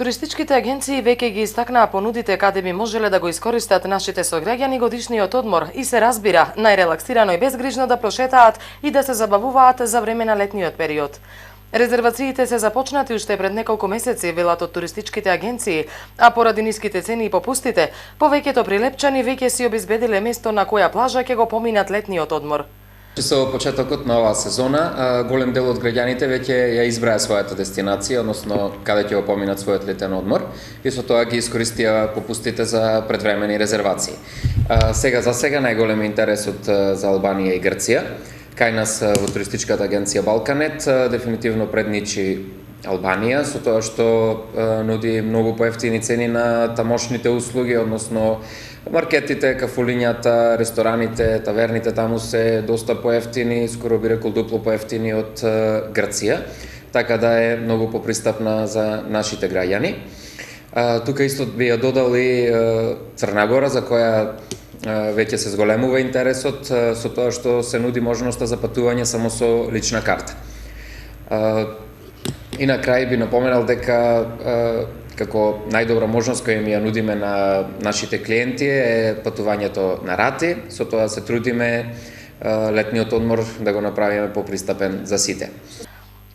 Туристичките агенции веќе ги истакнаа понудите каде би можеле да го искористат нашите сограѓани годишниот одмор и се разбира најрелаксирано и безгрижно да прошетаат и да се забавуваат за време на летниот период. Резервациите се започнати уште пред неколку месеци, велат од туристичките агенции, а поради ниските цени и попустите, повеќето прилепчани веќе си обезбедиле место на која плажа ќе го поминат летниот одмор. Со почетокот на оваа сезона, голем дел од граѓаните веќе ја избраа својата дестинација, односно каде ќе го поминат својот летен одмор, и со тоа ги искористија попустите за предвремени резервации. За сега најголем интересот за Албанија и Грција. Кај нас во туристичката агенција Балканет дефинитивно предничи Албанија, со тоа што нуди многу поевтини цени на тамошните услуги, односно маркетите, кафулињата, рестораните, таверните таму се доста поевтини, скоро би рекол дупло поевтини од Грција, така да е многу попристапна за нашите граѓани. Тука исто би ја додали Црна Гора, за која веќе се зголемува интересот со тоа што се нуди можноста за патување само со лична карта. И на крај би напоменал дека како најдобра можност која ми ја нудиме на нашите клиенти е патувањето на рати, со тоа се трудиме летниот одмор да го направиме попристапен за сите.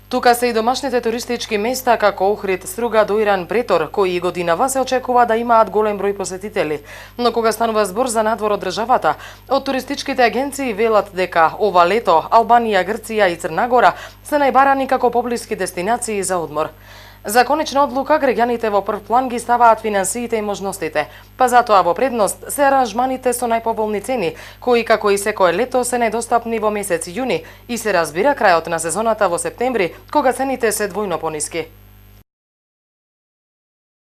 Тука се и домашните туристички места како Охрид, Струга, Доиран, Претор, кои и годинава се очекува да имаат голем број посетители. Но кога станува збор за надвор од државата, од туристичките агенции велат дека ова лето Албанија, Грција и Црна Гора се најбарани како поблиски дестинации за одмор. За конечна одлука, граѓаните во прв план ги ставаат финансиите и можностите, па затоа во предност се аранжманите со најповолни цени, кои како и секое лето се најдостапни во месец јуни и се разбира крајот на сезоната во септември, кога цените се двојно пониски.